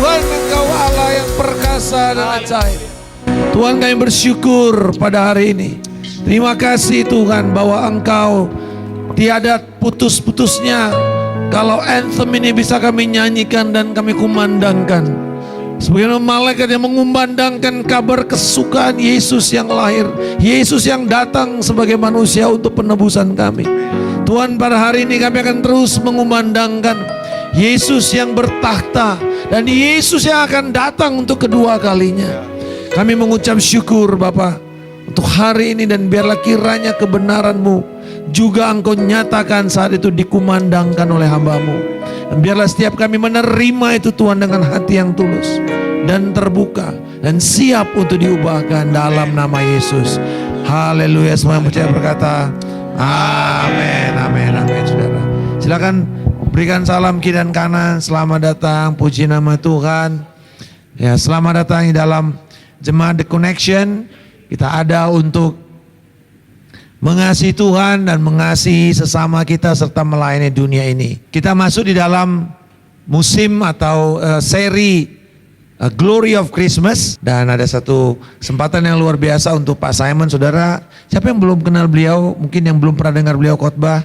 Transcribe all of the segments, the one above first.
Tuhan, Engkau Allah yang perkasa dan ajaib. Tuhan, kami bersyukur pada hari ini. Terima kasih Tuhan bahwa Engkau tiada putus-putusnya. Kalau anthem ini bisa kami nyanyikan dan kami kumandangkan. Sebagaimana malaikat yang mengumandangkan kabar kesukaan Yesus yang lahir, Yesus yang datang sebagai manusia untuk penebusan kami. Tuhan, pada hari ini kami akan terus mengumandangkan Yesus yang bertakhta dan Yesus yang akan datang untuk kedua kalinya. Kami mengucap syukur Bapa untuk hari ini, dan biarlah kiranya kebenaran-Mu juga Engkau nyatakan saat itu dikumandangkan oleh hamba-Mu. Dan biarlah setiap kami menerima itu Tuhan dengan hati yang tulus dan terbuka dan siap untuk diubahkan dalam nama Yesus. Haleluya. Semua yang percaya berkata amin, amin, amin. Saudara, silakan berikan salam kiri dan kanan. Selamat datang, puji nama Tuhan. Ya, selamat datang di dalam Jemaat The Connection. Kita ada untuk mengasihi Tuhan dan mengasihi sesama kita serta melayani dunia ini. Kita masuk di dalam musim atau seri Glory of Christmas, dan ada satu kesempatan yang luar biasa untuk Pak Simon. Saudara, siapa yang belum kenal beliau, mungkin yang belum pernah dengar beliau khotbah,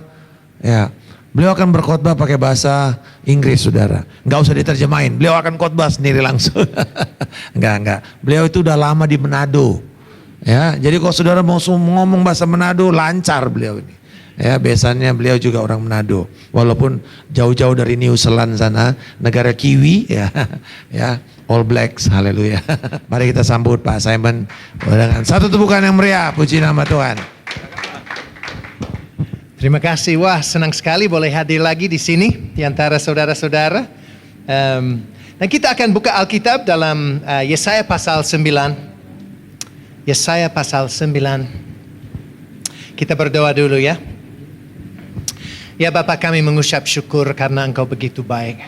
ya, beliau akan berkhotbah pakai bahasa Inggris, saudara. Nggak usah diterjemahin, beliau akan khotbah sendiri langsung. Enggak. Beliau itu udah lama di Manado. Ya, jadi kalau saudara mau ngomong bahasa Manado, lancar beliau ini. Ya, biasanya beliau juga orang Manado, walaupun jauh-jauh dari New Zealand sana, negara Kiwi, ya, ya, All Blacks, haleluya. Mari kita sambut Pak Simon dengan satu tepukan yang meriah, puji nama Tuhan. Terima kasih, wah senang sekali boleh hadir lagi di sini di antara saudara-saudara. Dan kita akan buka Alkitab dalam Yesaya pasal 9. Yesaya pasal 9. Kita berdoa dulu ya. Ya Bapa, kami mengucap syukur karena Engkau begitu baik.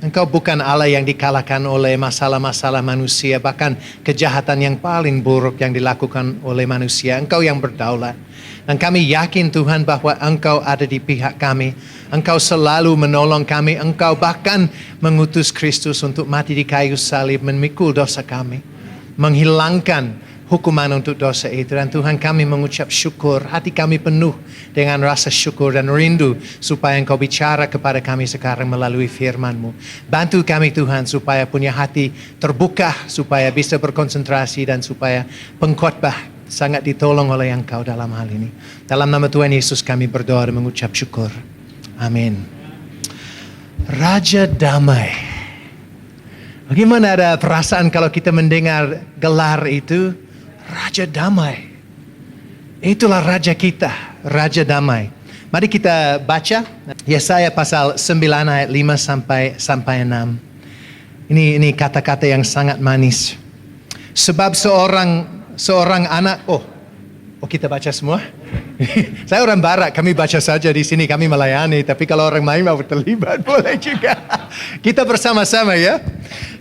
Engkau bukan Allah yang dikalahkan oleh masalah-masalah manusia, bahkan kejahatan yang paling buruk yang dilakukan oleh manusia. Engkau yang berdaulat. Dan kami yakin Tuhan bahwa Engkau ada di pihak kami. Engkau selalu menolong kami. Engkau bahkan mengutus Kristus untuk mati di kayu salib, memikul dosa kami, menghilangkan hukuman untuk dosa itu. Dan Tuhan, kami mengucap syukur. Hati kami penuh dengan rasa syukur dan rindu supaya Engkau bicara kepada kami sekarang melalui firman-Mu. Bantu kami Tuhan supaya punya hati terbuka, supaya bisa berkonsentrasi, dan supaya pengkhotbah sangat ditolong oleh Engkau dalam hal ini. Dalam nama Tuhan Yesus kami berdoa dan mengucap syukur. Amin. Raja Damai. Bagaimana ada perasaan kalau kita mendengar gelar itu? Raja Damai. Itulah Raja kita, Raja Damai. Mari kita baca Yesaya pasal 9 ayat 5 sampai 6. Ini kata-kata yang sangat manis. Sebab seorang anak, kita baca semua. Saya orang barat, kami baca saja di sini, kami melayani. Tapi kalau orang lain mau terlibat, boleh juga. Kita bersama-sama ya.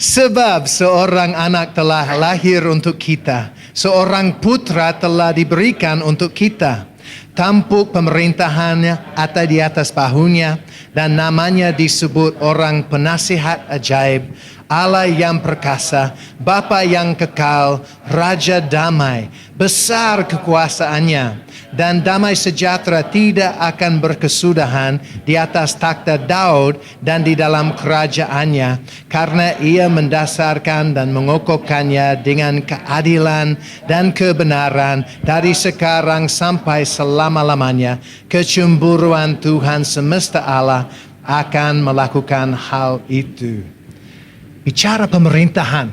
Sebab seorang anak telah lahir untuk kita, seorang putra telah diberikan untuk kita. Tampuk pemerintahannya ada di atas bahunya, dan namanya disebut orang penasihat ajaib, Allah yang perkasa, Bapa yang kekal, Raja damai. Besar kekuasaannya, dan damai sejahtera tidak akan berkesudahan di atas takhta Daud dan di dalam kerajaannya, karena ia mendasarkan dan mengokohkannya dengan keadilan dan kebenaran dari sekarang sampai selama-lamanya. Kecemburuan Tuhan semesta Allah akan melakukan hal itu. Bicara pemerintahan,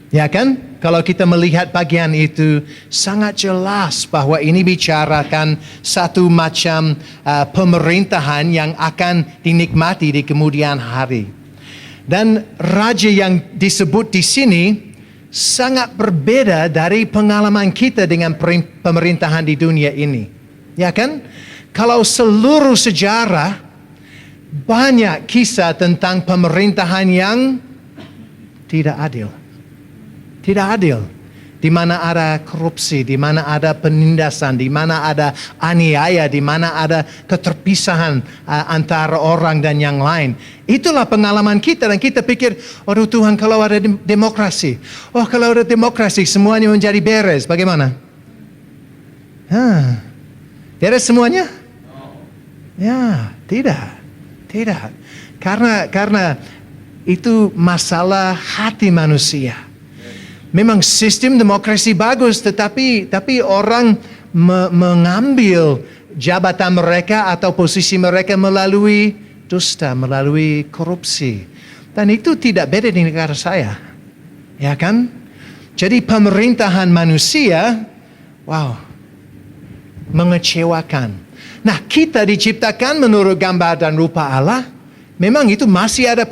ya kan? Kalau kita melihat bagian itu, sangat jelas bahwa ini bicarakan satu macam pemerintahan yang akan dinikmati di kemudian hari. Dan raja yang disebut di sini sangat berbeda dari pengalaman kita dengan pemerintahan di dunia ini. Ya kan? Kalau seluruh sejarah, banyak kisah tentang pemerintahan yang tidak adil. Tidak adil. di mana ada korupsi, di mana ada penindasan, di mana ada aniaya, di mana ada keterpisahan antara orang dan yang lain. Itulah pengalaman kita dan kita pikir, aduh Tuhan kalau ada demokrasi. Oh kalau ada demokrasi semuanya menjadi beres. Bagaimana? Beres semuanya? Ya, tidak. Karena itu masalah hati manusia. Memang sistem demokrasi bagus, tetapi orang mengambil jabatan mereka atau posisi mereka melalui dusta, melalui korupsi. Dan itu tidak beda di negara saya. Ya kan? Jadi pemerintahan manusia, mengecewakan. Nah, kita diciptakan menurut gambar dan rupa Allah. Memang itu masih ada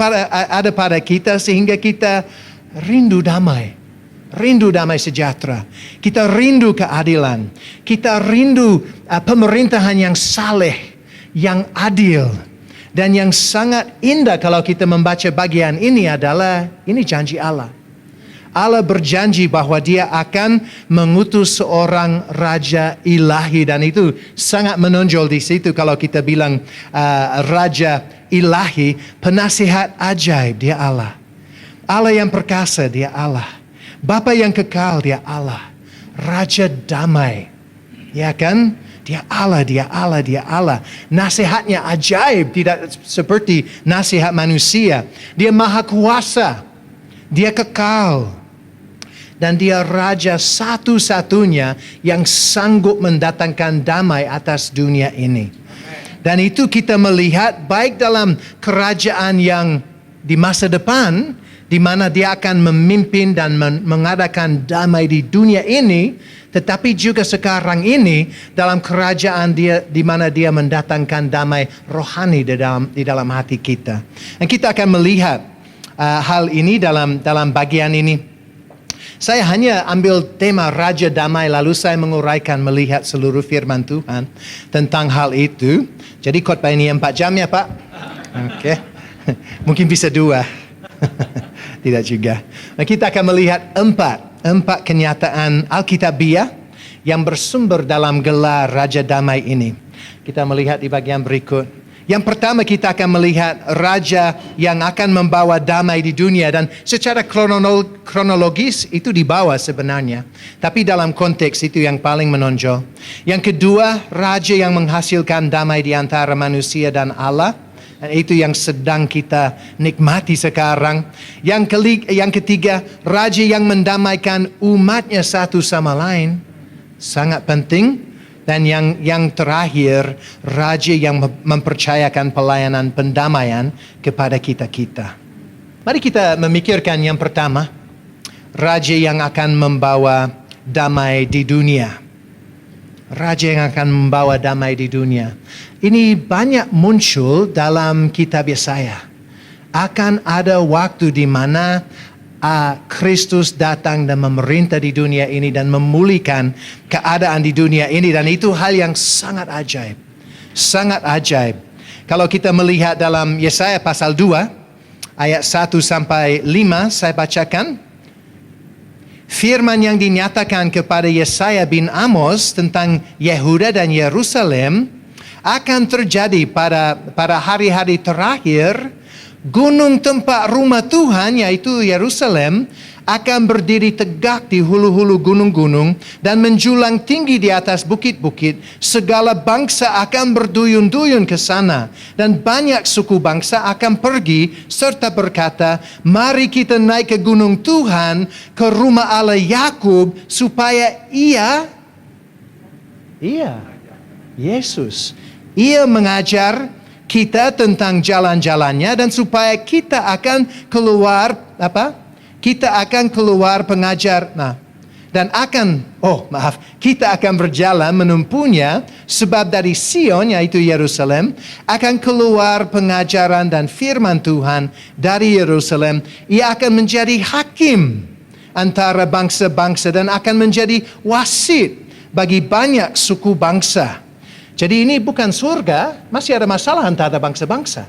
pada kita sehingga kita rindu damai. Rindu damai sejahtera. Kita rindu keadilan. Kita rindu pemerintahan yang saleh, yang adil. Dan yang sangat indah kalau kita membaca bagian ini adalah, ini janji Allah. Allah berjanji bahwa dia akan mengutus seorang raja ilahi. Dan itu sangat menonjol di situ kalau kita bilang raja ilahi, penasihat ajaib, dia Allah. Allah yang perkasa, dia Allah. Bapa yang kekal, dia Allah. Raja damai. Ya kan? Dia Allah. Nasihatnya ajaib, tidak seperti nasihat manusia. Dia maha kuasa. Dia kekal. Dan dia raja satu-satunya yang sanggup mendatangkan damai atas dunia ini. Dan itu kita melihat baik dalam kerajaan yang di masa depan, di mana dia akan memimpin dan mengadakan damai di dunia ini, tetapi juga sekarang ini dalam kerajaan dia di mana dia mendatangkan damai rohani di dalam hati kita. Dan kita akan melihat hal ini dalam bagian ini. Saya hanya ambil tema Raja Damai lalu saya menguraikan melihat seluruh firman Tuhan tentang hal itu. Jadi khotbah ini 4 jam ya Pak? Oke. Mungkin bisa 2. Tidak juga. Nah, kita akan melihat empat kenyataan Alkitabiah yang bersumber dalam gelar Raja Damai ini. Kita melihat di bagian berikut. Yang pertama kita akan melihat raja yang akan membawa damai di dunia. Dan secara kronologis itu di bawah sebenarnya. Tapi dalam konteks itu yang paling menonjol. Yang kedua, raja yang menghasilkan damai di antara manusia dan Allah. Dan itu yang sedang kita nikmati sekarang. Yang ketiga, raja yang mendamaikan umatnya satu sama lain. Sangat penting. Dan yang terakhir, raja yang mempercayakan pelayanan pendamaian kepada kita-kita. Mari kita memikirkan yang pertama. Raja yang akan membawa damai di dunia. Raja yang akan membawa damai di dunia. Ini banyak muncul dalam kitab Yesaya. Akan ada waktu di mana Kristus datang dan memerintah di dunia ini dan memulihkan keadaan di dunia ini. Dan itu hal yang sangat ajaib. Sangat ajaib. Kalau kita melihat dalam Yesaya pasal 2, ayat 1 sampai 5, saya bacakan. Firman yang dinyatakan kepada Yesaya bin Amos tentang Yehuda dan Yerusalem akan terjadi pada hari-hari terakhir. Gunung tempat rumah Tuhan yaitu Yerusalem akan berdiri tegak di hulu-hulu gunung-gunung dan menjulang tinggi di atas bukit-bukit. Segala bangsa akan berduyun-duyun ke sana dan banyak suku bangsa akan pergi serta berkata, mari kita naik ke gunung Tuhan, ke rumah Allah Yakub supaya Yesus mengajar kita tentang jalan-jalannya dan supaya kita akan keluar Kita akan keluar pengajar. Kita akan berjalan menempuhnya sebab dari Sion yaitu Yerusalem akan keluar pengajaran dan firman Tuhan dari Yerusalem. Ia akan menjadi hakim antara bangsa-bangsa dan akan menjadi wasit bagi banyak suku bangsa. Jadi ini bukan surga, masih ada masalah antara bangsa-bangsa.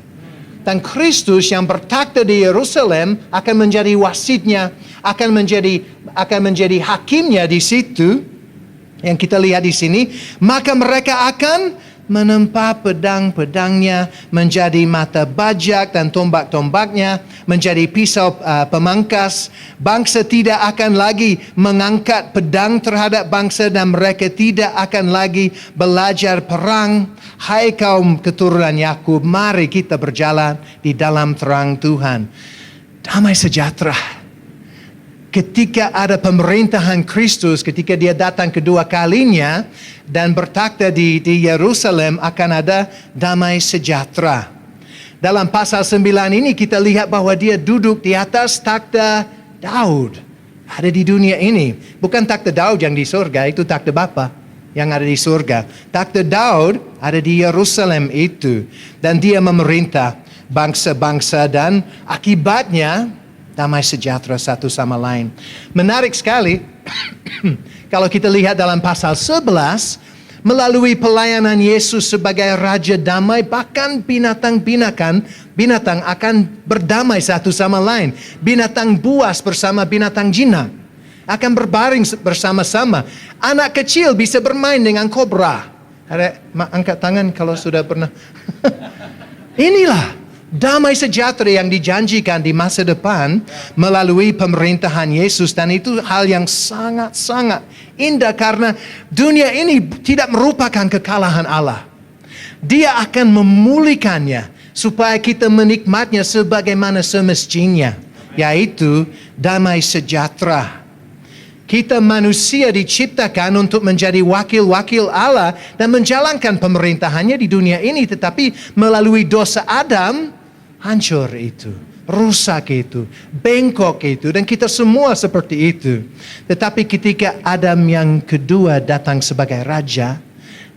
Dan Kristus yang bertakhta di Yerusalem akan menjadi wasitnya, akan menjadi hakimnya di situ. Yang kita lihat di sini, maka mereka akan menempa pedang-pedangnya menjadi mata bajak dan tombak-tombaknya menjadi pisau pemangkas. Bangsa tidak akan lagi mengangkat pedang terhadap bangsa dan mereka tidak akan lagi belajar perang. Hai kaum keturunan Yakub, mari kita berjalan di dalam terang Tuhan. Damai sejahtera. Ketika ada pemerintahan Kristus, ketika dia datang kedua kalinya dan bertakhta di Yerusalem, akan ada damai sejahtera. Dalam pasal 9 ini kita lihat bahwa dia duduk di atas takhta Daud. Ada di dunia ini. Bukan takhta Daud yang di surga, itu takhta Bapa yang ada di surga. Takhta Daud ada di Yerusalem itu. Dan dia memerintah bangsa-bangsa dan akibatnya damai sejahtera satu sama lain. Menarik sekali kalau kita lihat dalam pasal 11, melalui pelayanan Yesus sebagai Raja Damai, bahkan binatang akan berdamai satu sama lain. Binatang buas bersama binatang jinak akan berbaring bersama-sama. Anak kecil bisa bermain dengan kobra. Angkat tangan kalau sudah pernah. Inilah damai sejahtera yang dijanjikan di masa depan melalui pemerintahan Yesus. Dan itu hal yang sangat-sangat indah karena dunia ini tidak merupakan kekalahan Allah. Dia akan memulihkannya supaya kita menikmatnya sebagaimana semestinya, yaitu damai sejahtera. Kita manusia diciptakan untuk menjadi wakil-wakil Allah dan menjalankan pemerintahannya di dunia ini. Tetapi melalui dosa Adam, hancur itu, rusak itu, bengkok itu. Dan kita semua seperti itu. Tetapi ketika Adam yang kedua datang sebagai Raja,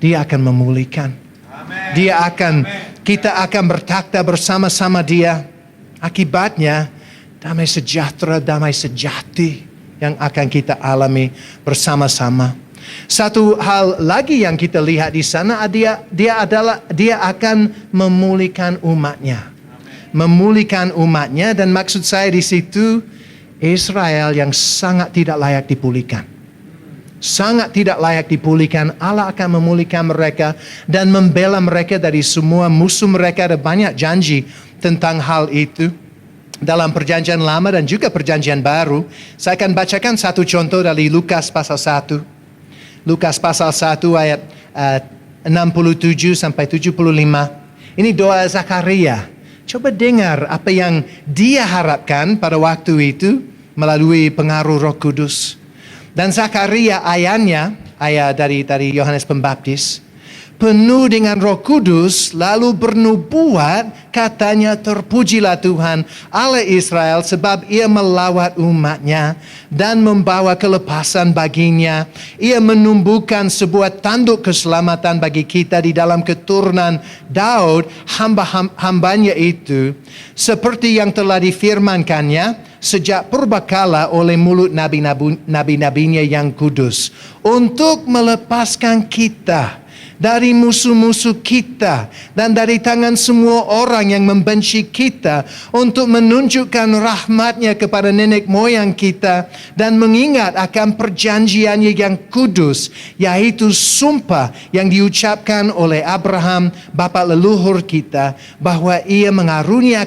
dia akan memulihkan. Kita akan bertakhta bersama-sama dia. Akibatnya, damai sejahtera, damai sejati yang akan kita alami bersama-sama. Satu hal lagi yang kita lihat di sana, dia akan memulihkan umatnya. Memulihkan umatnya, dan maksud saya di situ Israel yang sangat tidak layak dipulihkan. Sangat tidak layak dipulihkan. Allah akan memulihkan mereka dan membela mereka dari semua musuh mereka. Ada banyak janji tentang hal itu dalam perjanjian lama dan juga perjanjian baru. Saya akan bacakan satu contoh dari Lukas pasal 1. Lukas pasal 1 ayat 67 sampai 75. Ini doa Zakaria. Coba dengar apa yang dia harapkan pada waktu itu melalui pengaruh Roh Kudus. Dan Zakaria ayah dari Yohanes Pembaptis, penuh dengan Roh Kudus, lalu bernubuat, katanya, terpujilah Tuhan Allah Israel, sebab ia melawat umatnya dan membawa kelepasan baginya. Ia menumbuhkan sebuah tanduk keselamatan bagi kita di dalam keturunan Daud, hambanya itu, seperti yang telah difirmankannya sejak purbakala oleh mulut nabi-nabinya yang kudus, untuk melepaskan kita dari musuh-musuh kita dan dari tangan semua orang yang membenci kita, untuk menunjukkan rahmatnya kepada nenek moyang kita dan mengingat akan perjanjiannya yang kudus, yaitu sumpah yang diucapkan oleh Abraham bapa leluhur kita, bahwa ia mengaruniai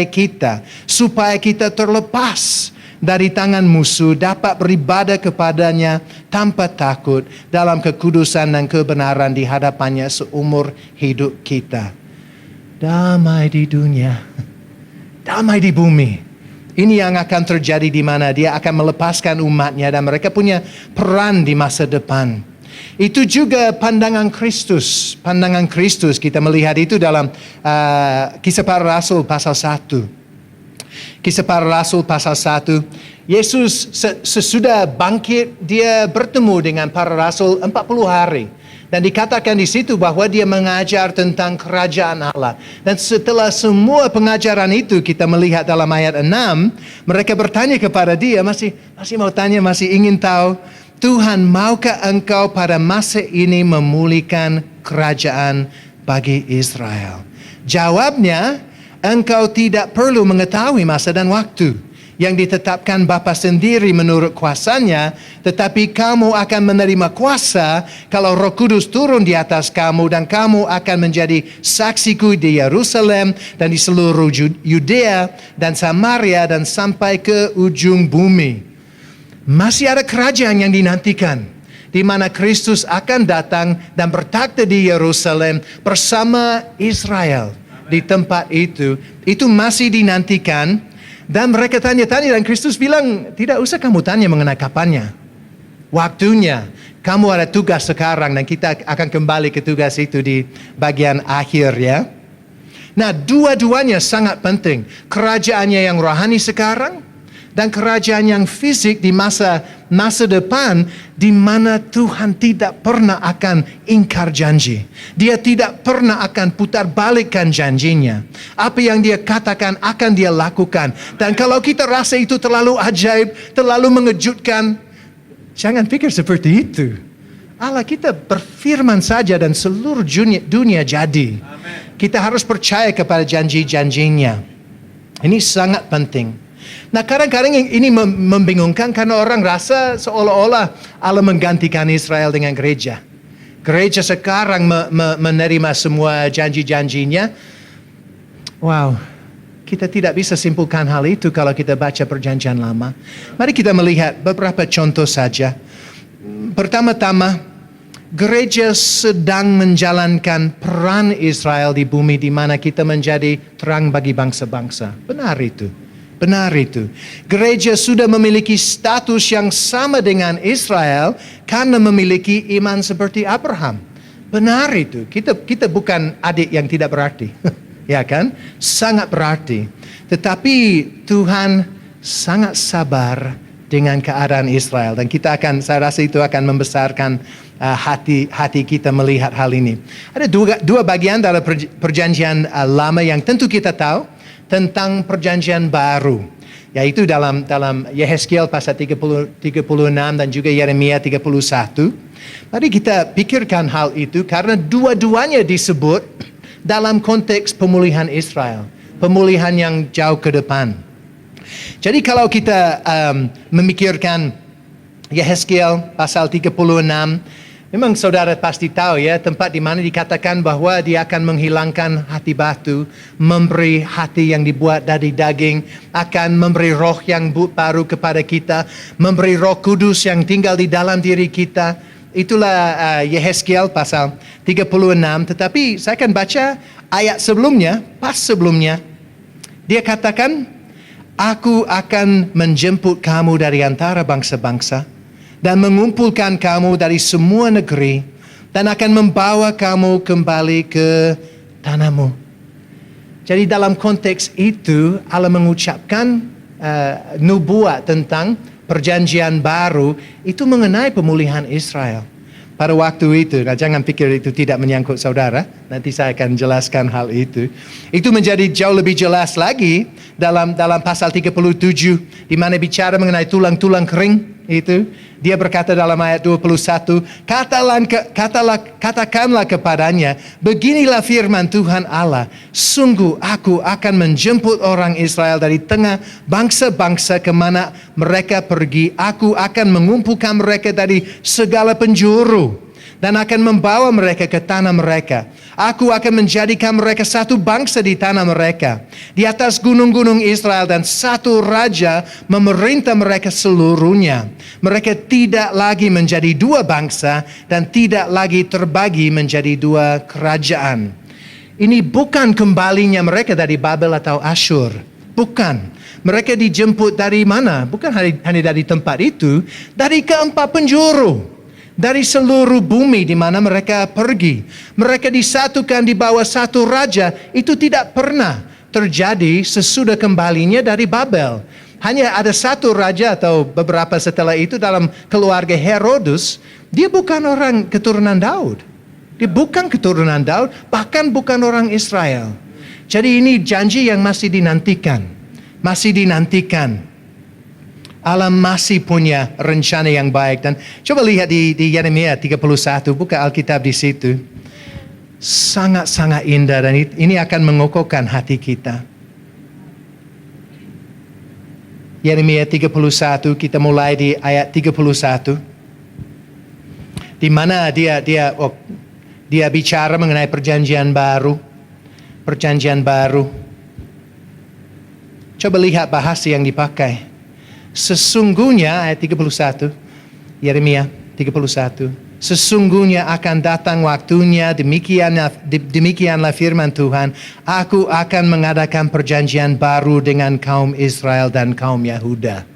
kita supaya kita terlepas dari tangan musuh, dapat beribadah kepadanya tanpa takut dalam kekudusan dan kebenaran di hadapannya seumur hidup kita. Damai di dunia, damai di bumi. Ini yang akan terjadi di mana dia akan melepaskan umatnya dan mereka punya peran di masa depan. Itu juga pandangan Kristus. Pandangan Kristus kita melihat itu dalam Kisah Para Rasul pasal 1. Kisah Para Rasul pasal 1. Yesus sesudah bangkit, dia bertemu dengan para rasul 40 hari. Dan dikatakan di situ bahwa dia mengajar tentang kerajaan Allah. Dan setelah semua pengajaran itu kita melihat dalam ayat 6, mereka bertanya kepada dia, masih mau tanya, masih ingin tahu, Tuhan, maukah engkau pada masa ini memulihkan kerajaan bagi Israel? Jawabnya, engkau tidak perlu mengetahui masa dan waktu yang ditetapkan Bapa sendiri menurut kuasanya, tetapi kamu akan menerima kuasa kalau Roh Kudus turun di atas kamu, dan kamu akan menjadi saksiku di Yerusalem dan di seluruh Yudea dan Samaria dan sampai ke ujung bumi. Masih ada kerajaan yang dinantikan, di mana Kristus akan datang dan bertakhta di Yerusalem bersama Israel. Di tempat itu masih dinantikan. Dan mereka tanya-tanya, dan Kristus bilang, tidak usah kamu tanya mengenai kapannya, waktunya. Kamu ada tugas sekarang, dan kita akan kembali ke tugas itu di bagian akhir ya. Nah, dua-duanya sangat penting. Kerajaannya yang rohani sekarang, dan kerajaan yang fisik di masa depan, di mana Tuhan tidak pernah akan ingkar janji. Dia tidak pernah akan putar balikkan janjinya. Apa yang dia katakan akan dia lakukan. Dan kalau kita rasa itu terlalu ajaib, terlalu mengejutkan, jangan pikir seperti itu. Allah kita berfirman saja dan seluruh dunia jadi. Amen. Kita harus percaya kepada janji-janjinya. Ini sangat penting. Nah, kadang-kadang ini membingungkan karena orang rasa seolah-olah Allah menggantikan Israel dengan gereja. Gereja sekarang menerima semua janji-janjinya. Wow, kita tidak bisa simpulkan hal itu kalau kita baca perjanjian lama. Mari kita melihat beberapa contoh saja. Pertama-tama, gereja sedang menjalankan peran Israel di bumi di mana kita menjadi terang bagi bangsa-bangsa. Benar itu. Benar itu. Gereja sudah memiliki status yang sama dengan Israel karena memiliki iman seperti Abraham. Benar itu. Kita bukan adik yang tidak berarti. Ya kan? Sangat berarti. Tetapi Tuhan sangat sabar dengan keadaan Israel. Dan saya rasa itu akan membesarkan hati kita melihat hal ini. Ada dua bagian dalam perjanjian lama yang tentu kita tahu tentang perjanjian baru, yaitu dalam Yehezkiel pasal 36 dan juga Yeremia 31. Mari kita pikirkan hal itu karena dua-duanya disebut dalam konteks pemulihan Israel, pemulihan yang jauh ke depan. Jadi kalau kita memikirkan Yehezkiel pasal 36, memang saudara pasti tahu ya, tempat di mana dikatakan bahwa dia akan menghilangkan hati batu, memberi hati yang dibuat dari daging, akan memberi roh yang baru kepada kita, memberi Roh Kudus yang tinggal di dalam diri kita. Itulah Yehezkiel pasal 36. Tetapi saya akan baca ayat sebelumnya, pas sebelumnya. Dia katakan, aku akan menjemput kamu dari antara bangsa-bangsa dan mengumpulkan kamu dari semua negeri, dan akan membawa kamu kembali ke tanahmu. Jadi dalam konteks itu, Allah mengucapkan nubuat tentang perjanjian baru, itu mengenai pemulihan Israel. Pada waktu itu, nah jangan pikir itu tidak menyangkut saudara, nanti saya akan jelaskan hal itu. Itu menjadi jauh lebih jelas lagi dalam pasal 37, di mana bicara mengenai tulang-tulang kering itu. Dia berkata dalam ayat 21, katakanlah kepadanya, beginilah firman Tuhan Allah, sungguh aku akan menjemput orang Israel dari tengah bangsa-bangsa kemana mereka pergi. Aku akan mengumpulkan mereka dari segala penjuru dan akan membawa mereka ke tanah mereka. Aku akan menjadikan mereka satu bangsa di tanah mereka, di atas gunung-gunung Israel, dan satu raja memerintah mereka seluruhnya. Mereka tidak lagi menjadi dua bangsa dan tidak lagi terbagi menjadi dua kerajaan. Ini bukan kembalinya mereka dari Babel atau Asyur. Bukan. Mereka dijemput dari mana? Bukan hanya dari tempat itu, dari keempat penjuru. Dari seluruh bumi di mana mereka pergi. Mereka disatukan di bawah satu raja. Itu tidak pernah terjadi sesudah kembalinya dari Babel. Hanya ada satu raja atau beberapa setelah itu dalam keluarga Herodes. Dia bukan orang keturunan Daud. Dia bukan keturunan Daud, bahkan bukan orang Israel. Jadi ini janji yang masih dinantikan. Masih dinantikan. Allah masih punya rencana yang baik. Dan coba lihat di Yeremia 31, buka Alkitab di situ. sangat-sangat indah dan ini akan mengokohkan hati kita. Yeremia 31, kita mulai di ayat 31. Di mana dia bicara mengenai perjanjian baru. Perjanjian baru. Coba lihat bahasa yang dipakai. Sesungguhnya ayat 31, Yeremia 31. Sesungguhnya akan datang waktunya, demikianlah firman Tuhan, aku akan mengadakan perjanjian baru dengan kaum Israel dan kaum Yahuda.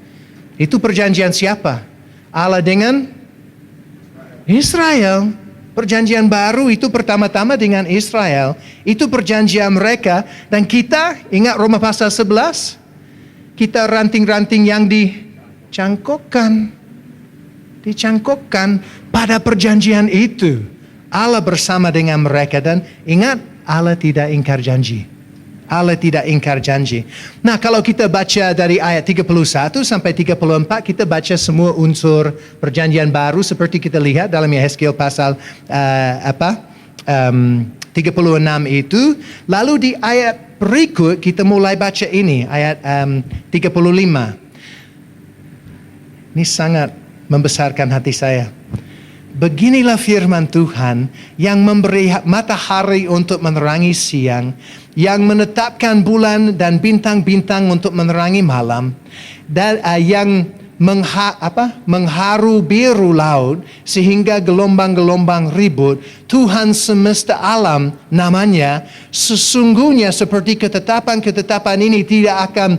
Itu perjanjian siapa? Allah dengan Israel. Perjanjian baru itu pertama-tama dengan Israel. Itu perjanjian mereka. Dan kita, ingat Roma pasal 11? Kita ranting-ranting yang dicangkokkan pada perjanjian itu. Allah bersama dengan mereka dan ingat Allah tidak ingkar janji. Allah tidak ingkar janji. Nah, kalau kita baca dari ayat 31 sampai 34, kita baca semua unsur perjanjian baru seperti kita lihat dalam Yehezkiel pasal 36 itu. Lalu di ayat berikut kita mulai baca ini, ayat 35. Ini sangat membesarkan hati saya. Beginilah firman Tuhan yang memberi matahari untuk menerangi siang, yang menetapkan bulan dan bintang-bintang untuk menerangi malam, dan yang mengharu biru laut sehingga gelombang-gelombang ribut. Tuhan semesta alam namanya. Sesungguhnya seperti ketetapan-ketetapan ini tidak akan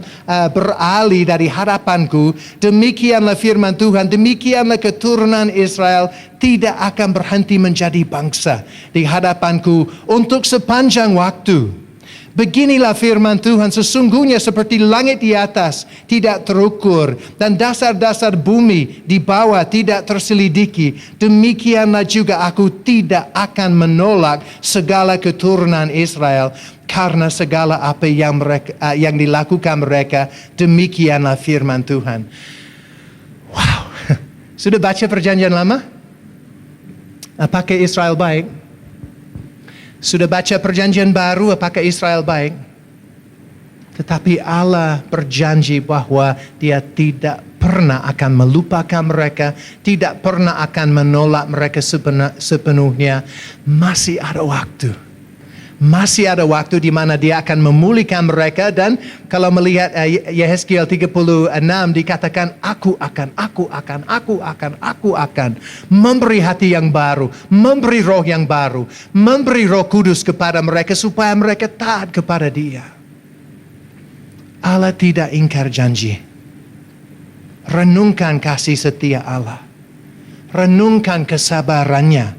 beralih dari hadapanku. Demikianlah firman Tuhan, demikianlah keturunan Israel tidak akan berhenti menjadi bangsa di hadapanku untuk sepanjang waktu. Beginilah firman Tuhan, sesungguhnya seperti langit di atas tidak terukur dan dasar-dasar bumi di bawah tidak terselidiki, demikianlah juga aku tidak akan menolak segala keturunan Israel karena segala apa yang dilakukan mereka. Demikianlah firman Tuhan. Wow. Sudah baca perjanjian lama? Apakah Israel baik? Sudah baca perjanjian baru, apakah Israel baik? Tetapi Allah berjanji bahwa Dia tidak pernah akan melupakan mereka, tidak pernah akan menolak mereka sepenuhnya. Masih ada waktu. Masih ada waktu di mana Dia akan memulihkan mereka. Dan kalau melihat Yehezkiel 36 dikatakan, aku akan memberi hati yang baru, memberi roh yang baru, memberi roh kudus kepada mereka supaya mereka taat kepada Dia. Allah tidak ingkar janji. Renungkan kasih setia Allah. Renungkan kesabarannya.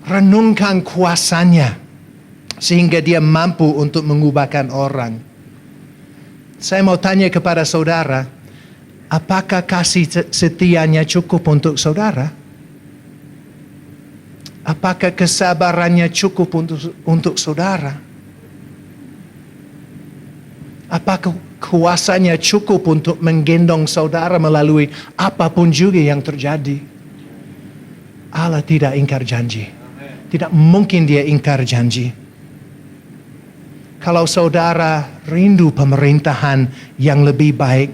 Renungkan kuasanya. Sehingga Dia mampu untuk mengubahkan orang. Saya mau tanya kepada saudara, apakah kasih setianya cukup untuk saudara? Apakah kesabarannya cukup untuk saudara? Apakah kuasanya cukup untuk menggendong saudara melalui apapun juga yang terjadi? Allah tidak ingkar janji. Tidak mungkin Dia ingkar janji. Kalau saudara rindu pemerintahan yang lebih baik,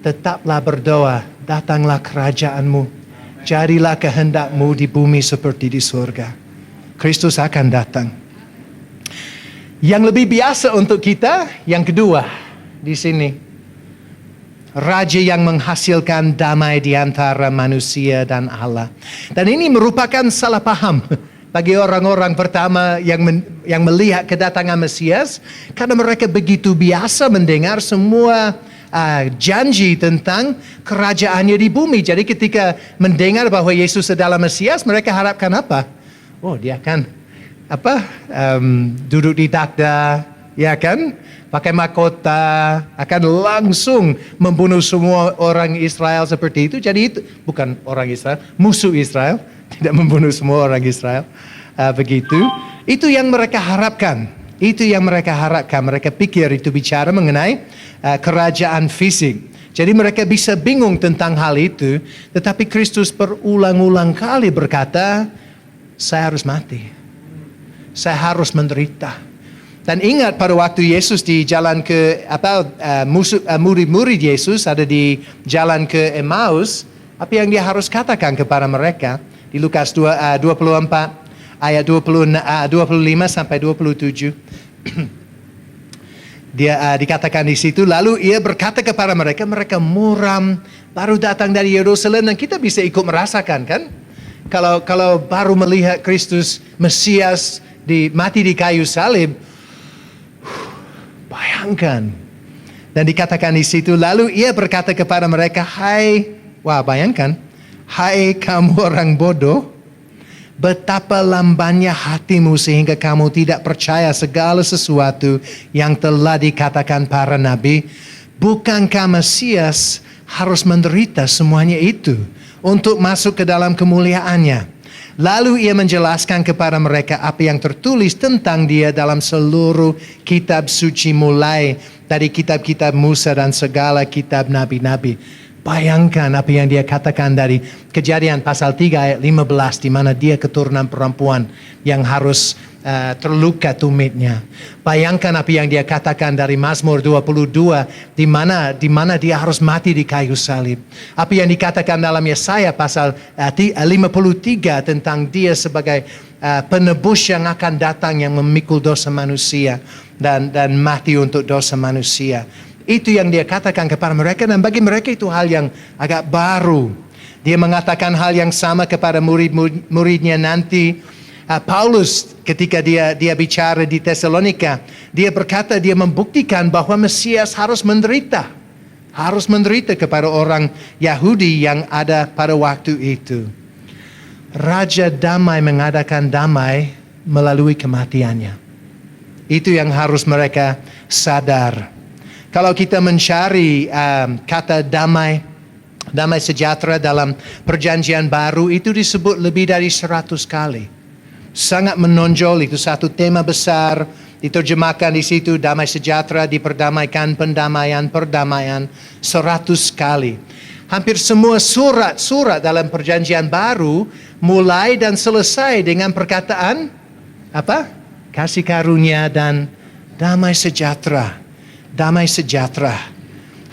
tetaplah berdoa, datanglah kerajaan-Mu. Jadilah kehendak-Mu di bumi seperti di surga. Kristus akan datang. Yang lebih biasa untuk kita, yang kedua di sini. Raja yang menghasilkan damai di antara manusia dan Allah. Dan ini merupakan salah paham bagi orang-orang pertama yang melihat kedatangan Mesias, karena mereka begitu biasa mendengar semua janji tentang kerajaannya di bumi. Jadi ketika mendengar bahwa Yesus adalah Mesias, mereka harapkan apa? Oh, Dia akan duduk di takhta, ya kan? Pakai mahkota, akan langsung membunuh semua orang Israel seperti itu. Jadi itu bukan orang Israel, musuh Israel. Tidak membunuh semua orang Israel. Begitu. Itu yang mereka harapkan. Itu yang mereka harapkan. Mereka pikir itu bicara mengenai kerajaan fisik. Jadi mereka bisa bingung tentang hal itu. Tetapi Kristus berulang-ulang kali berkata, saya harus mati. saya harus menderita. Dan ingat pada waktu Yesus di jalan ke murid-murid Yesus ada di jalan ke Emmaus, apa yang dia harus katakan kepada mereka di Lukas 24 ayat 25 sampai 27. Dia dikatakan di situ, lalu ia berkata kepada mereka, mereka muram, baru datang dari Yerusalem, dan kita bisa ikut merasakan kan? Kalau baru melihat Kristus Mesias mati di kayu salib, bayangkan. Dan dikatakan di situ, lalu ia berkata kepada mereka, bayangkan, hai kamu orang bodoh, betapa lambannya hatimu sehingga kamu tidak percaya segala sesuatu yang telah dikatakan para nabi. Bukankah Mesias harus menderita semuanya itu untuk masuk ke dalam kemuliaannya? Lalu ia menjelaskan kepada mereka apa yang tertulis tentang dia dalam seluruh kitab suci, mulai dari kitab-kitab Musa dan segala kitab nabi-nabi. Bayangkan apa yang dia katakan dari Kejadian pasal 3 ayat 15, di mana dia keturunan perempuan yang harus terluka tumitnya. Bayangkan apa yang dia katakan dari Mazmur 22, di mana dia harus mati di kayu salib. Apa yang dikatakan dalam Yesaya pasal 53 tentang dia sebagai penebus yang akan datang, yang memikul dosa manusia dan mati untuk dosa manusia. Itu yang dia katakan kepada mereka, dan bagi mereka itu hal yang agak baru. Dia mengatakan hal yang sama kepada murid-muridnya nanti. Paulus ketika dia bicara di Tesalonika, dia berkata, dia membuktikan bahwa Mesias harus menderita. Harus menderita kepada orang Yahudi yang ada pada waktu itu. Raja damai mengadakan damai melalui kematiannya. Itu yang harus mereka sadar. Kalau kita mencari kata damai sejahtera dalam perjanjian baru, itu disebut lebih dari 100 kali. Sangat menonjol, itu satu tema besar. Diterjemahkan di situ, damai sejahtera, diperdamaikan, perdamaian 100 kali. Hampir semua surat dalam perjanjian baru mulai dan selesai dengan perkataan apa? Kasih karunia dan damai sejahtera. Damai sejahtera.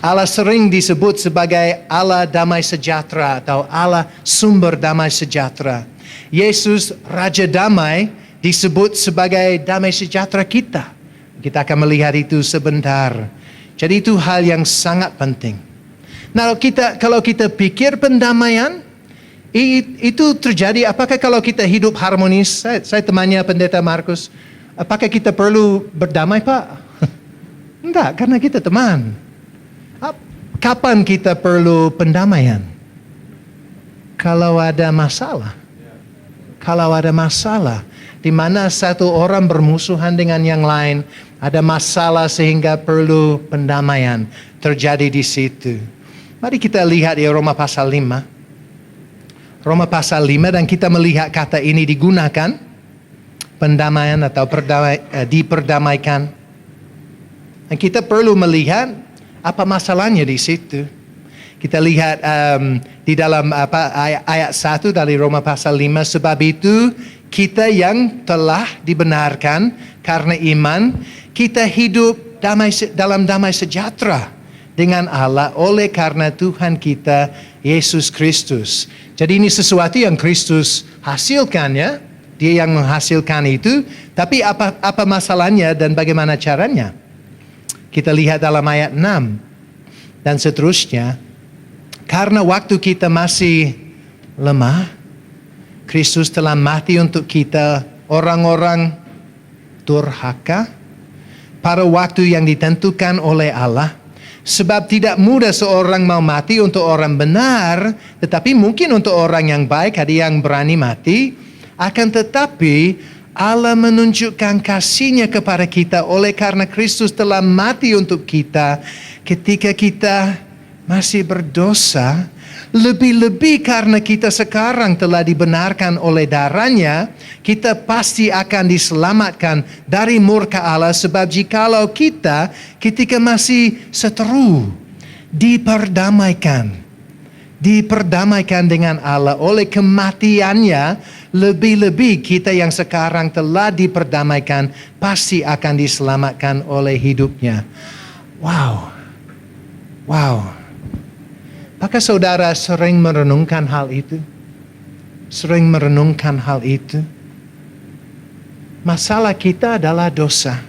Allah sering disebut sebagai Allah damai sejahtera atau Allah sumber damai sejahtera. Yesus Raja Damai disebut sebagai damai sejahtera kita. Kita akan melihat itu sebentar. Jadi itu hal yang sangat penting. Nah, kalau kita pikir pendamaian, itu terjadi apakah kalau kita hidup harmonis? Saya temannya Pendeta Markus. Apakah kita perlu berdamai, Pak? Enggak, karena kita teman. Kapan kita perlu pendamaian? Kalau ada masalah. Kalau ada masalah, di mana satu orang bermusuhan dengan yang lain, ada masalah sehingga perlu pendamaian terjadi di situ. Mari kita lihat di Roma pasal 5. Roma pasal 5, dan kita melihat kata ini digunakan, pendamaian atau diperdamaikan. Dan kita perlu melihat apa masalahnya di situ. Kita lihat di dalam ayat 1 dari Roma pasal 5. Sebab itu kita yang telah dibenarkan karena iman, kita hidup dalam damai sejahtera dengan Allah oleh karena Tuhan kita Yesus Kristus. Jadi ini sesuatu yang Kristus hasilkan, ya. Dia yang menghasilkan itu. Tapi apa masalahnya dan bagaimana caranya? Kita lihat dalam ayat 6 dan seterusnya. Karena waktu kita masih lemah, Kristus telah mati untuk kita, orang-orang durhaka, pada waktu yang ditentukan oleh Allah. Sebab tidak mudah seorang mau mati untuk orang benar, tetapi mungkin untuk orang yang baik ada yang berani mati. Akan tetapi Allah menunjukkan kasih-Nya kepada kita oleh karena Kristus telah mati untuk kita ketika kita masih berdosa, lebih-lebih karena kita sekarang telah dibenarkan oleh darah-Nya, kita pasti akan diselamatkan dari murka Allah. Sebab jikalau kita ketika masih seteru diperdamaikan dengan Allah oleh kematian-Nya, Lebih-lebih kita yang sekarang telah diperdamaikan pasti akan diselamatkan oleh hidupnya. Wow. Apakah saudara sering merenungkan hal itu? Sering merenungkan hal itu? Masalah kita adalah dosa.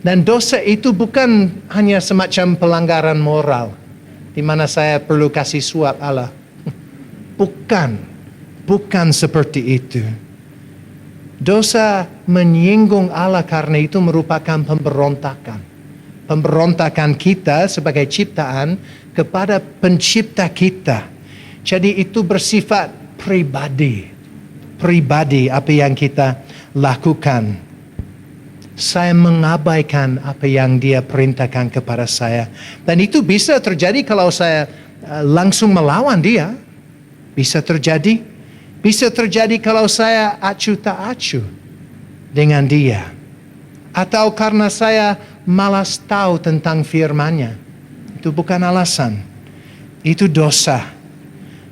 Dan dosa itu bukan hanya semacam pelanggaran moral, di mana saya perlu kasih suap Allah. Bukan seperti itu. Dosa menyinggung Allah karena itu merupakan pemberontakan. Pemberontakan kita sebagai ciptaan kepada pencipta kita. Jadi itu bersifat pribadi apa yang kita lakukan. Saya mengabaikan apa yang dia perintahkan kepada saya. Dan itu bisa terjadi kalau saya langsung melawan dia. Bisa terjadi. Bisa terjadi kalau saya acuh tak acuh dengan dia. Atau karena saya malas tahu tentang firman-Nya. Itu bukan alasan. Itu dosa.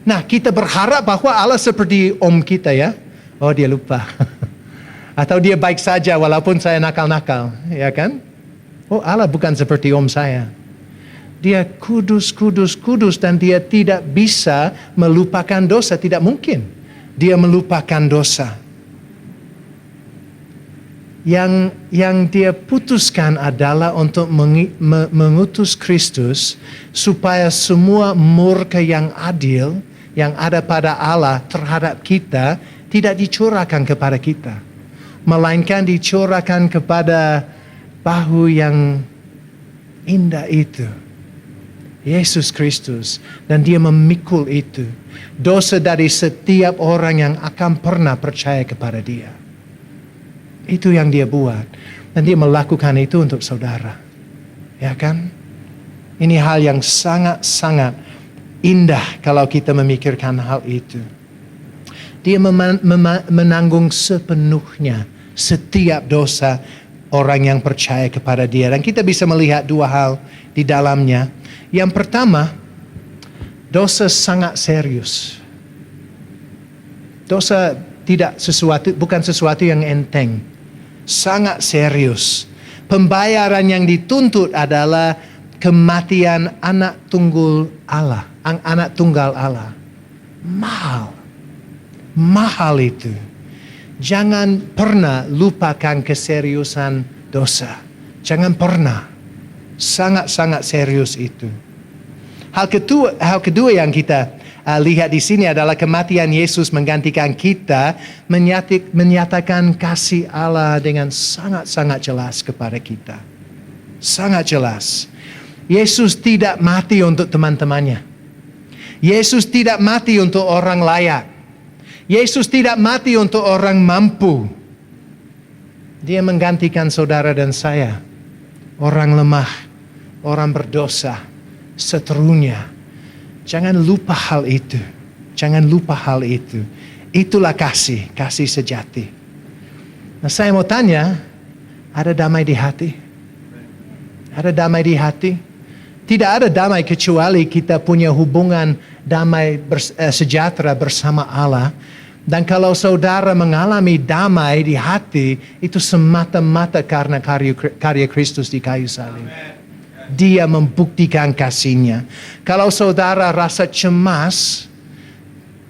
Nah, kita berharap bahwa Allah seperti om kita ya. Oh, dia lupa. Atau dia baik saja walaupun saya nakal-nakal, ya kan? Oh, Allah bukan seperti om saya. Dia kudus dan dia tidak bisa melupakan dosa, tidak mungkin. Dia melupakan dosa. Yang dia putuskan adalah untuk mengutus Kristus supaya semua murka yang adil yang ada pada Allah terhadap kita tidak dicurahkan kepada kita, melainkan dicurahkan kepada bahu yang indah itu, Yesus Kristus, dan dia memikul itu dosa dari setiap orang yang akan pernah percaya kepada dia. Itu yang dia buat. Dan dia melakukan itu untuk saudara. Ya kan? Ini hal yang sangat-sangat indah kalau kita memikirkan hal itu. Dia menanggung sepenuhnya setiap dosa orang yang percaya kepada dia. Dan kita bisa melihat dua hal di dalamnya. Yang pertama, dosa sangat serius. Dosa bukan sesuatu yang enteng. Sangat serius. Pembayaran yang dituntut adalah kematian anak tunggal Allah. Mahal itu. Jangan pernah lupakan keseriusan dosa. Jangan pernah. Sangat-sangat serius itu. Hal kedua yang kita lihat di sini adalah kematian Yesus menggantikan kita, menyatakan kasih Allah dengan sangat-sangat jelas kepada kita. Sangat jelas. Yesus tidak mati untuk teman-temannya. Yesus tidak mati untuk orang layak. Yesus tidak mati untuk orang mampu. Dia menggantikan saudara dan saya. Orang lemah, orang berdosa, seterunya. Jangan lupa hal itu. Jangan lupa hal itu. Itulah kasih sejati. Nah, saya mau tanya, ada damai di hati? Ada damai di hati? Tidak ada damai kecuali kita punya hubungan damai sejahtera bersama Allah. Dan kalau saudara mengalami damai di hati, itu semata-mata karena karya Kristus di kayu salib. Dia membuktikan kasih-Nya. Kalau saudara rasa cemas,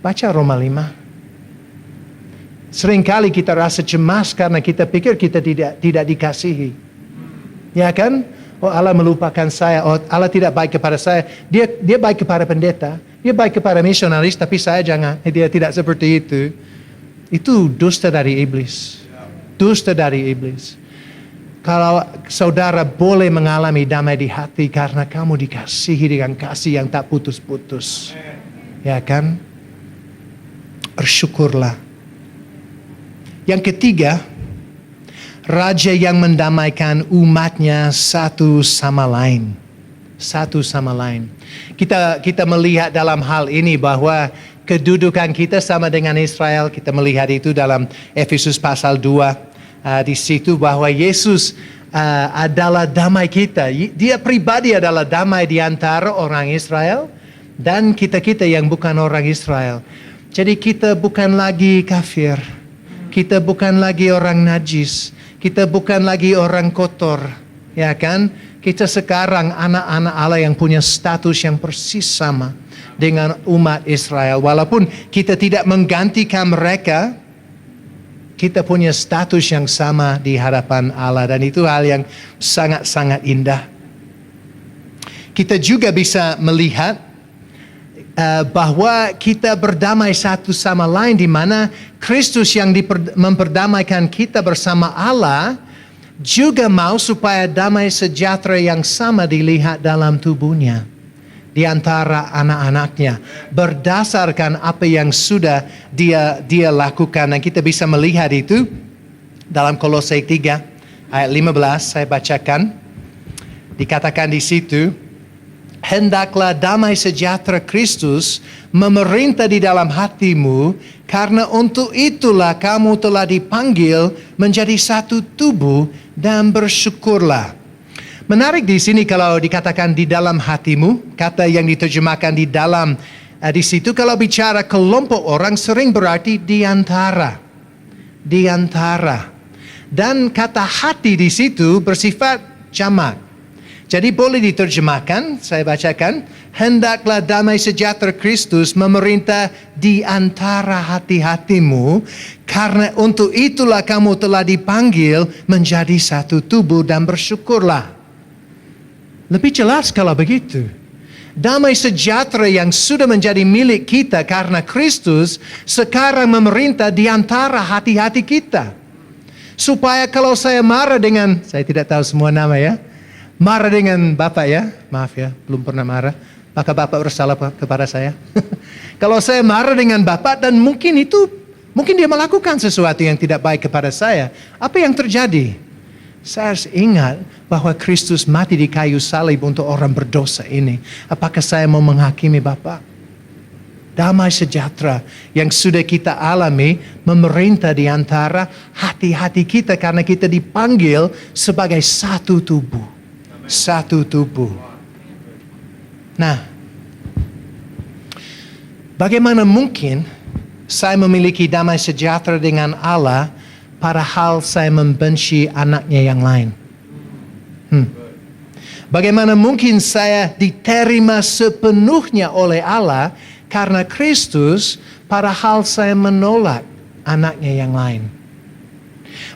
baca Roma 5. Seringkali kita rasa cemas karena kita pikir kita tidak dikasihi. Ya kan? Oh, Allah melupakan saya. Oh, Allah tidak baik kepada saya. Dia baik kepada pendeta. Dia baik kepada misionaris, tapi saya jangan. Dia tidak seperti itu. Itu dusta dari iblis. Dusta dari iblis. Kalau saudara boleh mengalami damai di hati karena kamu dikasihi dengan kasih yang tak putus-putus. Ya kan? Bersyukurlah. Yang ketiga, Raja yang mendamaikan umatnya satu sama lain. Satu sama lain. Kita melihat dalam hal ini bahwa kedudukan kita sama dengan Israel. Kita melihat itu dalam Efesus pasal 2. Di situ bahwa Yesus adalah damai kita. Dia pribadi adalah damai di antara orang Israel dan kita-kita yang bukan orang Israel. Jadi kita bukan lagi kafir. Kita bukan lagi orang najis. Kita bukan lagi orang kotor. Ya kan? Kita sekarang anak-anak Allah yang punya status yang persis sama dengan umat Israel. Walaupun kita tidak menggantikan mereka, kita punya status yang sama di hadapan Allah. Dan itu hal yang sangat-sangat indah. Kita juga bisa melihat bahwa kita berdamai satu sama lain, di mana Kristus yang memperdamaikan kita bersama Allah juga mau supaya damai sejahtera yang sama dilihat dalam tubuhnya di antara anak-anaknya berdasarkan apa yang sudah dia lakukan. Dan kita bisa melihat itu dalam Kolose 3 ayat 15, saya bacakan. Dikatakan di situ, hendaklah damai sejahtera Kristus memerintah di dalam hatimu, karena untuk itulah kamu telah dipanggil menjadi satu tubuh, dan bersyukurlah. Menarik di sini kalau dikatakan di dalam hatimu, kata yang diterjemahkan di dalam di situ kalau bicara kelompok orang sering berarti di antara. Di antara. Dan kata hati di situ bersifat jamak. Jadi boleh diterjemahkan, saya bacakan, hendaklah damai sejahtera Kristus memerintah di antara hati-hatimu, karena untuk itulah kamu telah dipanggil menjadi satu tubuh, dan bersyukurlah. Lebih jelas kalau begitu. Damai sejahtera yang sudah menjadi milik kita karena Kristus sekarang memerintah di antara hati-hati kita. Supaya kalau saya marah dengan, saya tidak tahu semua nama ya, marah dengan Bapak ya, maaf ya, belum pernah marah. Maka Bapak bersalah kepada saya. Kalau saya marah dengan Bapak dan mungkin dia melakukan sesuatu yang tidak baik kepada saya. Apa yang terjadi? Saya harus ingat bahwa Kristus mati di kayu salib untuk orang berdosa ini. Apakah saya mau menghakimi Bapak? Damai sejahtera yang sudah kita alami memerintah di antara hati-hati kita karena kita dipanggil sebagai satu tubuh. Satu tubuh. Nah, bagaimana mungkin saya memiliki damai sejahtera dengan Allah padahal saya membenci anaknya yang lain? Bagaimana mungkin saya diterima sepenuhnya oleh Allah karena Kristus padahal saya menolak anaknya yang lain?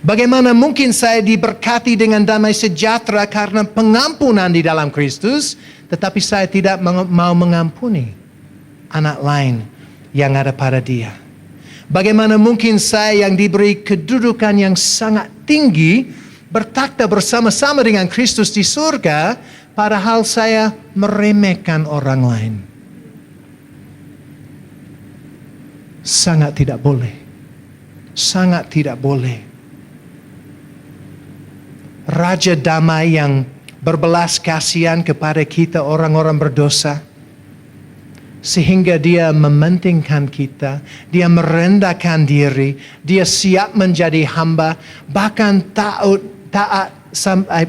Bagaimana mungkin saya diberkati dengan damai sejahtera karena pengampunan di dalam Kristus, tetapi saya tidak mau mengampuni anak lain yang ada pada dia? Bagaimana mungkin saya yang diberi kedudukan yang sangat tinggi, bertakhta bersama-sama dengan Kristus di surga, padahal saya meremehkan orang lain? Sangat tidak boleh. Sangat tidak boleh. Raja damai yang berbelas kasihan kepada kita orang-orang berdosa, sehingga dia mementingkan kita, dia merendahkan diri, dia siap menjadi hamba, bahkan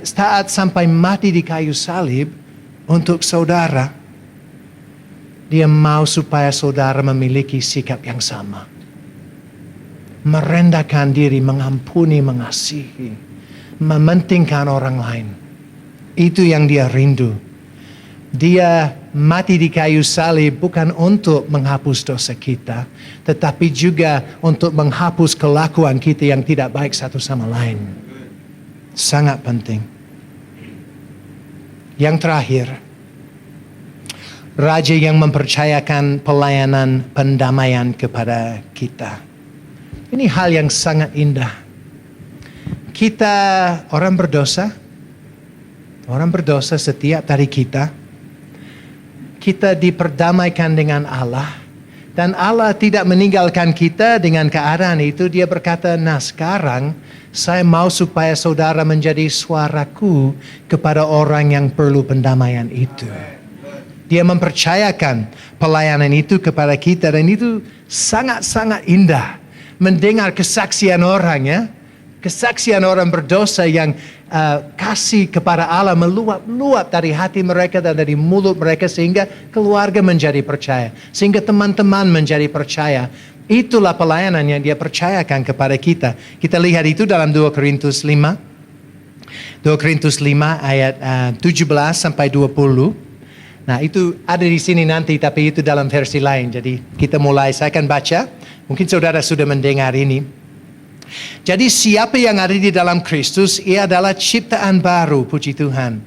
taat sampai mati di kayu salib untuk saudara. Dia mau supaya saudara memiliki sikap yang sama, merendahkan diri, mengampuni, mengasihi, mementingkan orang lain. Itu yang dia rindu. Dia mati di kayu salib bukan untuk menghapus dosa kita, tetapi juga untuk menghapus kelakuan kita yang tidak baik satu sama lain. Sangat penting. Yang terakhir, Raja yang mempercayakan pelayanan pendamaian kepada kita. Ini hal yang sangat indah. Kita orang berdosa setiap dari kita diperdamaikan dengan Allah, dan Allah tidak meninggalkan kita dengan keadaan itu. Dia berkata, nah sekarang saya mau supaya saudara menjadi suaraku kepada orang yang perlu pendamaian itu. Dia mempercayakan pelayanan itu kepada kita, dan itu sangat-sangat indah mendengar kesaksian orang ya. Kesaksian orang berdosa yang kasih kepada Allah meluap-luap dari hati mereka dan dari mulut mereka sehingga keluarga menjadi percaya. Sehingga teman-teman menjadi percaya. Itulah pelayanan yang dia percayakan kepada kita. Kita lihat itu dalam 2 Korintus 5. 2 Korintus 5 ayat 17 sampai 20. Nah itu ada di sini nanti tapi itu dalam versi lain. Jadi kita mulai, saya akan baca. Mungkin saudara sudah mendengar ini. Jadi siapa yang ada di dalam Kristus, ia adalah ciptaan baru, puji Tuhan.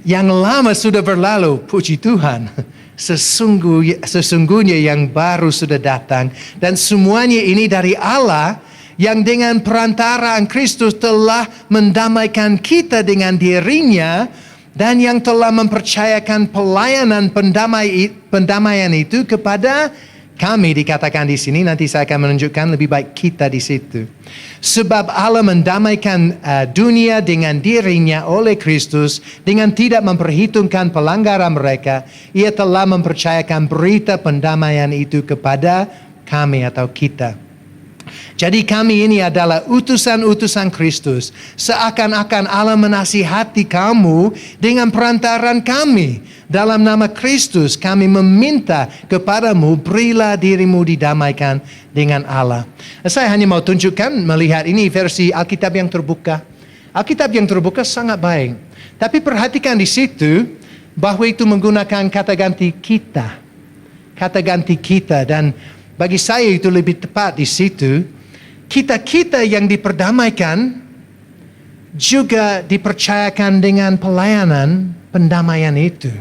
Yang lama sudah berlalu, puji Tuhan. Sesungguhnya yang baru sudah datang. Dan semuanya ini dari Allah yang dengan perantaraan Kristus telah mendamaikan kita dengan dirinya. Dan yang telah mempercayakan pelayanan pendamaian itu kepada kami, dikatakan di sini, nanti saya akan menunjukkan lebih baik kita di situ. Sebab Allah mendamaikan dunia dengan dirinya oleh Kristus dengan tidak memperhitungkan pelanggaran mereka. Ia telah mempercayakan berita pendamaian itu kepada kami atau kita. Jadi kami ini adalah utusan-utusan Kristus. Seakan-akan Allah menasihati kamu dengan perantaran kami. Dalam nama Kristus kami meminta kepadamu, berilah dirimu didamaikan dengan Allah. Saya hanya mau tunjukkan, melihat ini versi Alkitab yang terbuka. Alkitab yang terbuka sangat baik. Tapi perhatikan di situ bahwa itu menggunakan kata ganti kita. Kata ganti kita, dan bagi saya itu lebih tepat di situ. Kita-kita yang diperdamaikan juga dipercayakan dengan pelayanan pendamaian itu.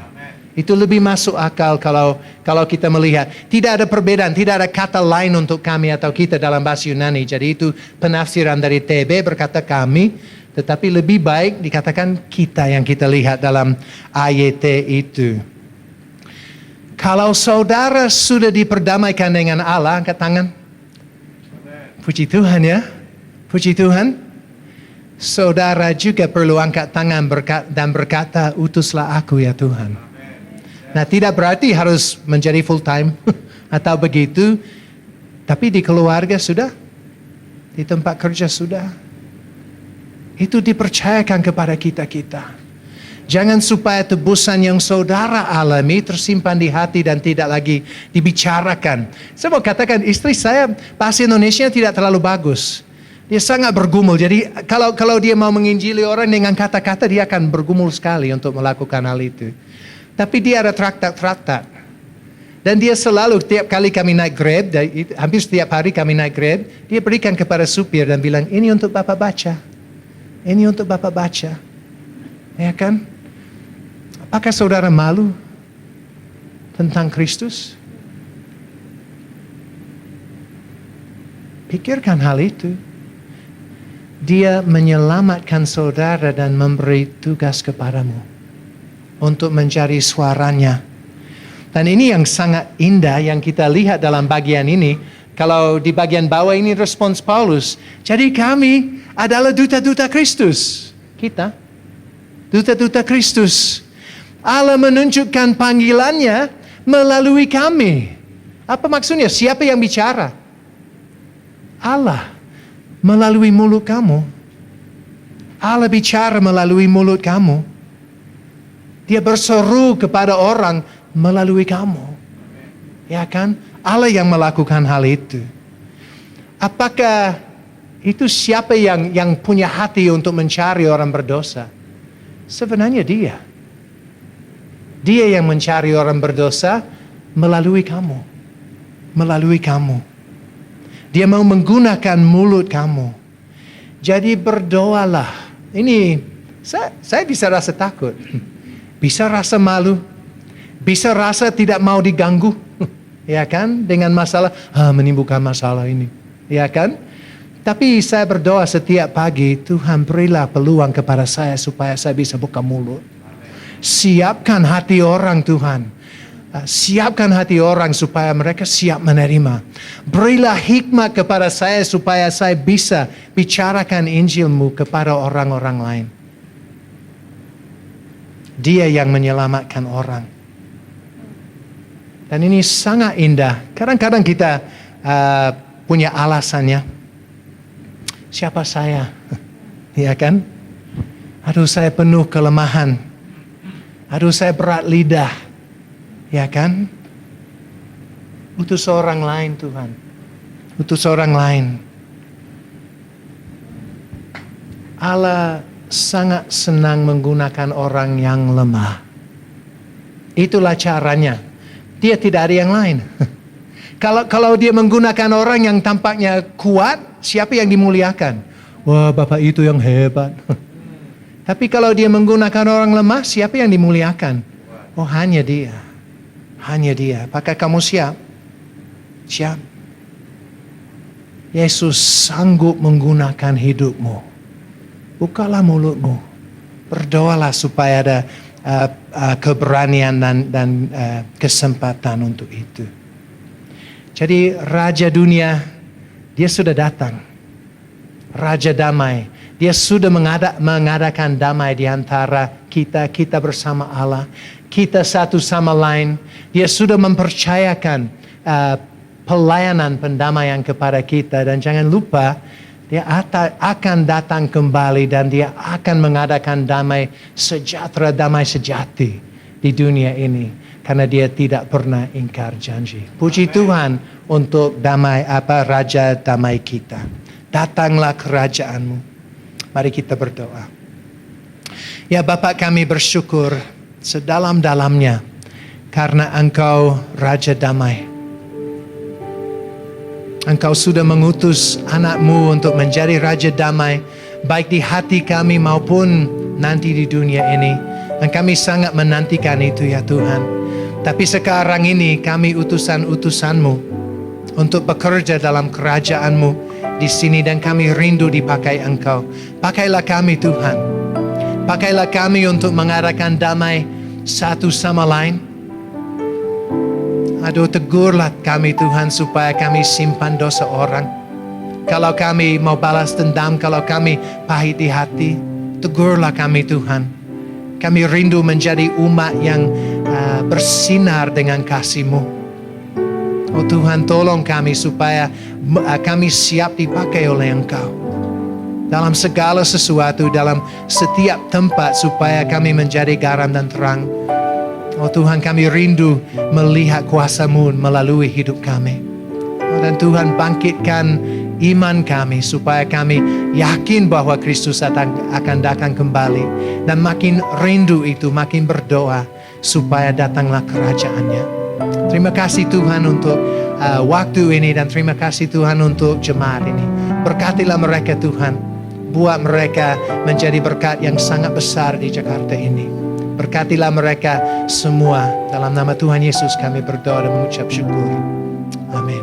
Itu lebih masuk akal kalau kita melihat. Tidak ada perbedaan, tidak ada kata lain untuk kami atau kita dalam bahasa Yunani. Jadi itu penafsiran dari TB berkata kami, tetapi lebih baik dikatakan kita yang kita lihat dalam ayat itu. Kalau saudara sudah diperdamaikan dengan Allah, angkat tangan. Puji Tuhan ya. Puji Tuhan. Saudara juga perlu angkat tangan dan berkata, utuslah aku ya Tuhan. Nah tidak berarti harus menjadi full time atau begitu. Tapi di keluarga sudah. Di tempat kerja sudah. Itu dipercayakan kepada kita-kita. Jangan supaya tebusan yang saudara alami tersimpan di hati dan tidak lagi dibicarakan. Saya mau katakan istri saya bahasa Indonesia tidak terlalu bagus. Dia sangat bergumul. Jadi kalau dia mau menginjili orang dengan kata-kata dia akan bergumul sekali untuk melakukan hal itu. Tapi dia ada traktat-traktat. Dan dia selalu tiap kali kami naik Grab, hampir setiap hari kami naik Grab, dia berikan kepada supir dan bilang, ini untuk Bapak baca. Ini untuk Bapak baca. Ya kan? Apakah saudara malu tentang Kristus? Pikirkan hal itu. Dia menyelamatkan saudara dan memberi tugas kepadamu untuk mencari suaranya. Dan ini yang sangat indah yang kita lihat dalam bagian ini. Kalau di bagian bawah ini respons Paulus. Jadi kami adalah duta-duta Kristus. Kita duta-duta Kristus. Allah menunjukkan panggilannya melalui kami. Apa maksudnya? Siapa yang bicara? Allah melalui mulut kamu. Allah bicara melalui mulut kamu. Dia berseru kepada orang melalui kamu. Ya kan? Allah yang melakukan hal itu. Apakah itu siapa yang punya hati untuk mencari orang berdosa? Sebenarnya dia. Dia yang mencari orang berdosa melalui kamu. Melalui kamu. Dia mau menggunakan mulut kamu. Jadi berdoalah. Ini saya bisa rasa takut. Bisa rasa malu. Bisa rasa tidak mau diganggu. Ya kan? Dengan masalah, menimbulkan masalah ini. Ya kan? Tapi saya berdoa setiap pagi, Tuhan berilah peluang kepada saya supaya saya bisa buka mulut. Siapkan hati orang Tuhan. Siapkan hati orang supaya mereka siap menerima. Berilah hikmat kepada saya supaya saya bisa bicarakan Injil-Mu kepada orang-orang lain. Dia yang menyelamatkan orang. Dan ini sangat indah. Kadang-kadang kita punya alasannya. Siapa saya? Ya kan? Aduh, saya penuh kelemahan. Aduh, saya berat lidah. Ya kan? Utus orang lain, Tuhan. Utus orang lain. Allah sangat senang menggunakan orang yang lemah. Itulah caranya. Dia tidak ada yang lain. Kalau dia menggunakan orang yang tampaknya kuat, siapa yang dimuliakan? Wah, Bapak itu yang hebat. Tapi kalau dia menggunakan orang lemah, siapa yang dimuliakan? Oh, hanya dia. Hanya dia. Apakah kamu siap? Siap. Yesus sanggup menggunakan hidupmu. Bukalah mulutmu. Berdoalah supaya ada keberanian dan kesempatan untuk itu. Jadi Raja Dunia, dia sudah datang. Raja Damai. Dia sudah mengadakan damai di antara kita bersama Allah. Kita satu sama lain. Dia sudah mempercayakan pelayanan pendamaian kepada kita. Dan jangan lupa, dia akan datang kembali dan dia akan mengadakan damai sejahtera, damai sejati di dunia ini. Karena dia tidak pernah ingkar janji. Puji Tuhan untuk Raja Damai kita. Datanglah kerajaanmu. Mari kita berdoa. Ya Bapa, kami bersyukur sedalam-dalamnya karena Engkau Raja Damai. Engkau sudah mengutus anak-Mu untuk menjadi Raja Damai, baik di hati kami maupun nanti di dunia ini. Dan kami sangat menantikan itu ya Tuhan. Tapi sekarang ini kami utusan-utusan-Mu untuk bekerja dalam kerajaan-Mu di sini, dan kami rindu dipakai Engkau. Pakailah kami Tuhan. Pakailah kami untuk mengadakan damai satu sama lain. Aduh, tegurlah kami Tuhan supaya kami simpan dosa orang. Kalau kami mau balas dendam, kalau kami pahit di hati, tegurlah kami Tuhan. Kami rindu menjadi umat yang bersinar dengan kasih-Mu. Oh Tuhan, tolong kami supaya kami siap dipakai oleh Engkau. Dalam segala sesuatu, dalam setiap tempat, supaya kami menjadi garam dan terang. Oh Tuhan, kami rindu melihat kuasa-Mu melalui hidup kami. Oh, dan Tuhan, bangkitkan iman kami supaya kami yakin bahwa Kristus akan datang kembali. Dan makin rindu itu, makin berdoa supaya datanglah kerajaan-Nya. Terima kasih Tuhan untuk waktu ini, dan terima kasih Tuhan untuk jemaat ini. Berkatilah mereka Tuhan. Buat mereka menjadi berkat yang sangat besar di Jakarta ini. Berkatilah mereka semua. Dalam nama Tuhan Yesus kami berdoa dan mengucap syukur. Amin.